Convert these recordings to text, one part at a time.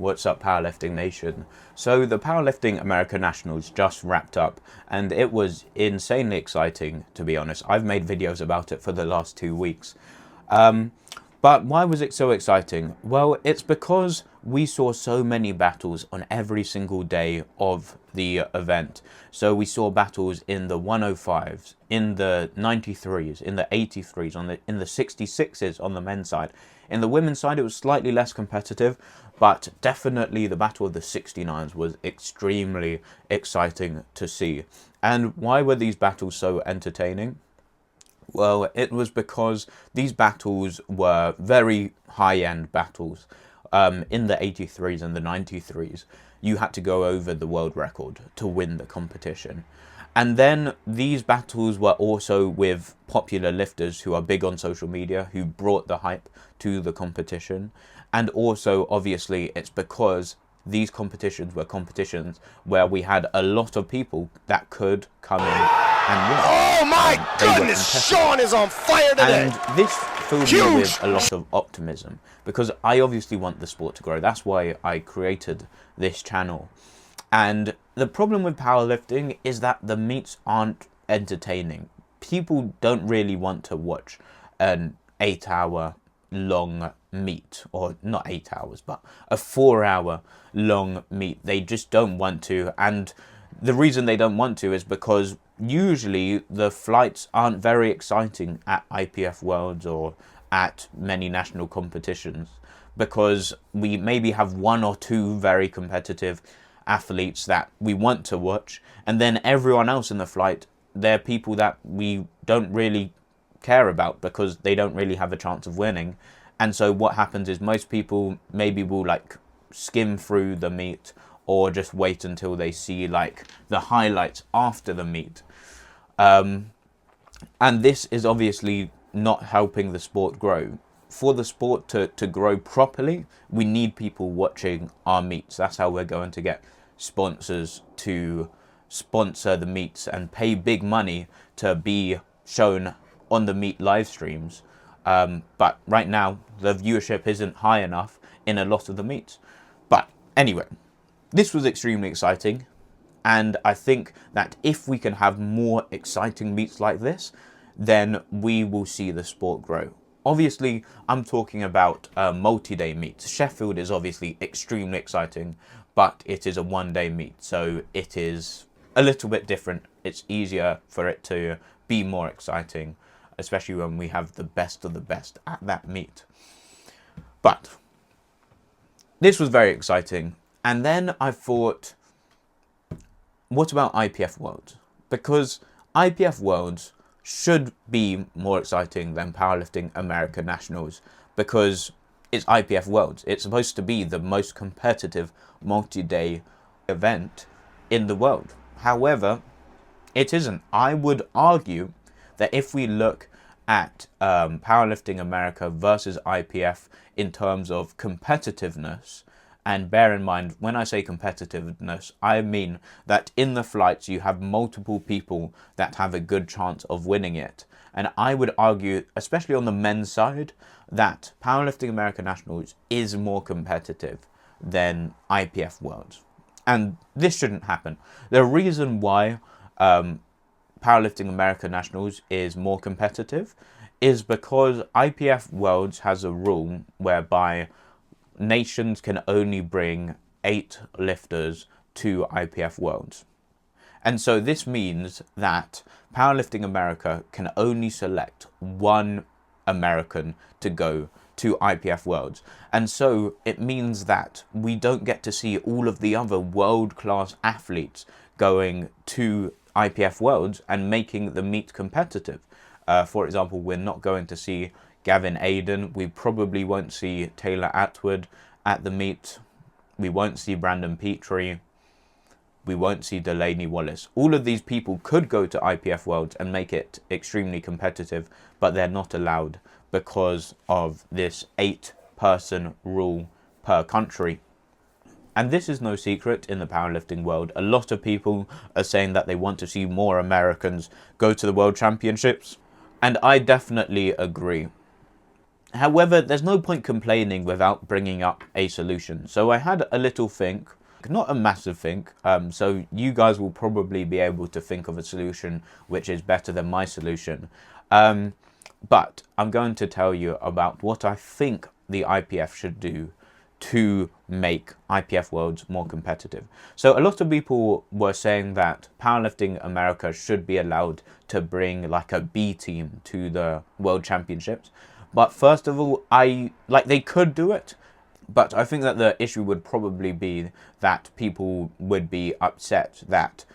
What's up, Powerlifting Nation? So the Powerlifting America Nationals just wrapped up, and it was insanely exciting, to be honest. I've made videos about it for the last 2 weeks. But why was it so exciting? Well, it's because we saw so many battles on every single day of the event. So we saw battles in the 105s, in the 93s, in the 83s, in the 66s on the men's side. In the women's side, it was slightly less competitive, but definitely the battle of the 69s was extremely exciting to see. And why were these battles so entertaining? Well, it was because these battles were very high-end battles. In the 83s and the 93s, you had to go over the world record to win the competition. And then these battles were also with popular lifters who are big on social media, who brought the hype to the competition. And also, obviously, it's because these competitions were competitions where we had a lot of people that could come in and win. Oh my goodness, Sean is on fire today! And this filled me with a lot of optimism, because I obviously want the sport to grow. That's why I created this channel. And the problem with powerlifting is that the meets aren't entertaining. People don't really want to watch an 8-hour long meet, or not 8 hours, but a 4-hour long meet. They just don't want to. And the reason they don't want to is because usually the flights aren't very exciting at IPF Worlds or at many national competitions, because we maybe have 1 or 2 very competitive athletes that we want to watch, and then everyone else in the flight, they're people that we don't really care about because they don't really have a chance of winning. And so what happens is most people maybe will like skim through the meet, or just wait until they see like the highlights after the meet. And this is obviously not helping the sport grow. For the sport to grow properly, we need people watching our meets. That's how we're going to get sponsors to sponsor the meets and pay big money to be shown on the meet live streams. But right now, the viewership isn't high enough in a lot of the meets. But anyway, this was extremely exciting. And I think that if we can have more exciting meets like this, then we will see the sport grow. Obviously, I'm talking about multi-day meets. Sheffield is obviously extremely exciting, but it is a one-day meet, so it is a little bit different. It's easier for it to be more exciting, especially when we have the best of the best at that meet. But this was very exciting. And then I thought, what about IPF Worlds? Because IPF Worlds should be more exciting than Powerlifting America Nationals, because it's IPF Worlds. It's supposed to be the most competitive multi-day event in the world. However, it isn't. I would argue that if we look at Powerlifting America versus IPF in terms of competitiveness, and bear in mind, when I say competitiveness, I mean that in the flights you have multiple people that have a good chance of winning it. And I would argue, especially on the men's side, that Powerlifting America Nationals is more competitive than IPF Worlds. And this shouldn't happen. The reason why Powerlifting America Nationals is more competitive is because IPF Worlds has a rule whereby nations can only bring 8 lifters to IPF Worlds. And so this means that Powerlifting America can only select 1 American to go to IPF Worlds. And so it means that we don't get to see all of the other world-class athletes going to IPF Worlds and making the meet competitive. For example, we're not going to see Gavin Aiden. We probably won't see Taylor Atwood at the meet. We won't see Brandon Petrie. We won't see Delaney Wallace. All of these people could go to IPF Worlds and make it extremely competitive, but they're not allowed because of this 8-person rule per country. And this is no secret in the powerlifting world. A lot of people are saying that they want to see more Americans go to the World Championships. And I definitely agree. However, there's no point complaining without bringing up a solution. So I had a little think, not a massive think, so you guys will probably be able to think of a solution which is better than my solution. But I'm going to tell you about what I think the IPF should do to make IPF Worlds more competitive. So a lot of people were saying that Powerlifting America should be allowed to bring like a B team to the World Championships. But first of all, they could do it, but I think that the issue would probably be that people would be upset that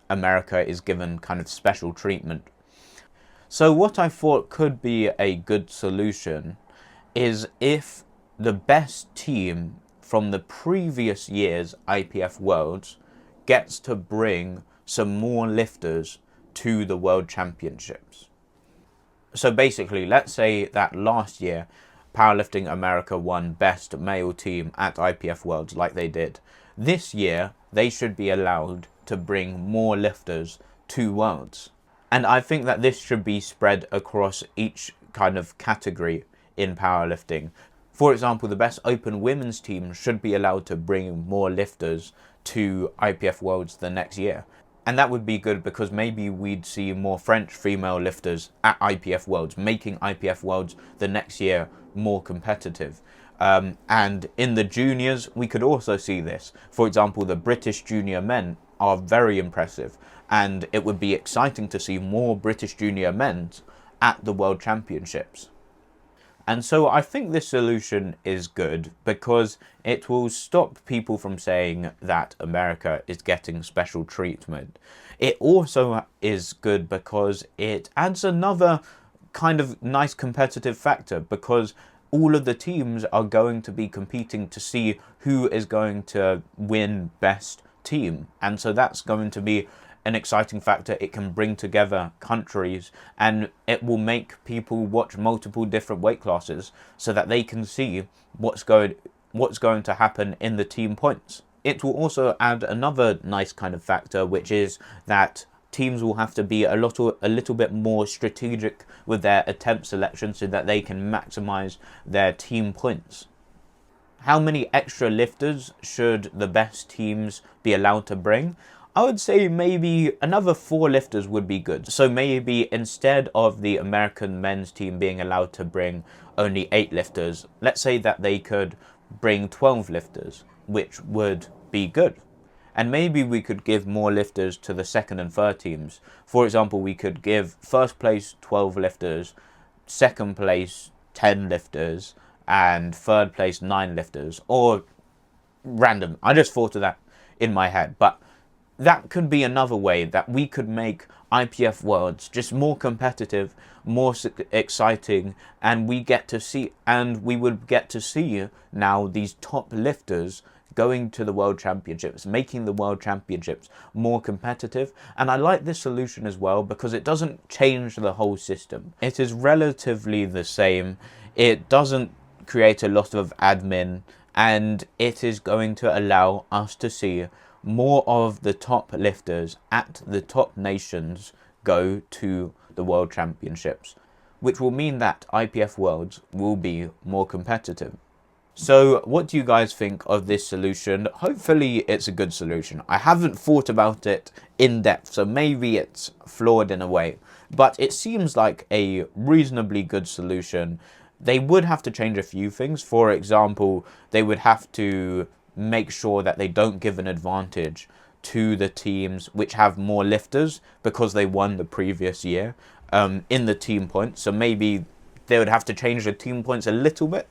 America is given kind of special treatment. So what I thought could be a good solution is if the best team from the previous year's IPF Worlds gets to bring some more lifters to the World Championships. So basically, let's say that last year, Powerlifting America won Best Male Team at IPF Worlds like they did. This year, they should be allowed to bring more lifters to Worlds. And I think that this should be spread across each kind of category in powerlifting. For example, the Best Open Women's Team should be allowed to bring more lifters to IPF Worlds the next year. And that would be good because maybe we'd see more French female lifters at IPF Worlds, making IPF Worlds the next year more competitive. And in the juniors, we could also see this. For example, the British junior men are very impressive. And it would be exciting to see more British junior men at the World Championships. And so I think this solution is good because it will stop people from saying that America is getting special treatment. It also is good because it adds another kind of nice competitive factor because all of the teams are going to be competing to see who is going to win best team. And so that's going to be an exciting factor. It can bring together countries and it will make people watch multiple different weight classes so that they can see what's going to happen in the team points. It will also add another nice kind of factor, which is that teams will have to be a little bit more strategic with their attempt selection so that they can maximize their team points. How many extra lifters should the best teams be allowed to bring? I would say maybe another 4 lifters would be good. So maybe instead of the American men's team being allowed to bring only 8 lifters, let's say that they could bring 12 lifters, which would be good. And maybe we could give more lifters to the second and third teams. For example, we could give first place 12 lifters, second place 10 lifters, and third place 9 lifters, or random. I just thought of that in my head, but that could be another way that we could make IPF Worlds just more competitive, more exciting, and we would get to see now these top lifters going to the World Championships, making the World Championships more competitive. And I like this solution as well because it doesn't change the whole system. It is relatively the same. It doesn't create a lot of admin, and it is going to allow us to see more of the top lifters at the top nations go to the World Championships, which will mean that IPF Worlds will be more competitive. So what do you guys think of this solution? Hopefully it's a good solution. I haven't thought about it in depth, so maybe it's flawed in a way, but it seems like a reasonably good solution. They would have to change a few things. For example, they would have to make sure that they don't give an advantage to the teams which have more lifters because they won the previous year in the team points. So maybe they would have to change the team points a little bit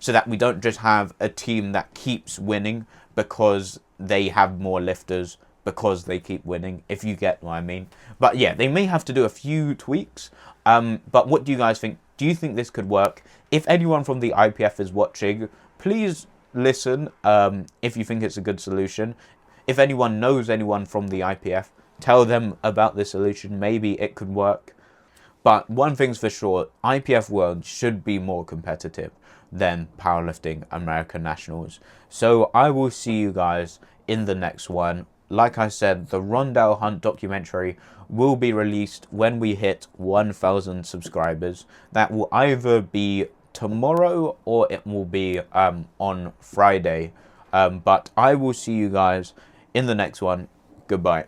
so that we don't just have a team that keeps winning because they have more lifters because they keep winning, if you get what I mean. But yeah, they may have to do a few tweaks. But what do you guys think? Do you think this could work? If anyone from the IPF is watching, please listen if you think it's a good solution. If anyone knows anyone from the IPF, tell them about this solution. Maybe it could work. But one thing's for sure, IPF World should be more competitive than Powerlifting American Nationals. So I will see you guys in the next one. like I said, the Rondell Hunt documentary will be released when we hit 1,000 subscribers. That will either be tomorrow or it will be on Friday. But I will see you guys in the next one. Goodbye.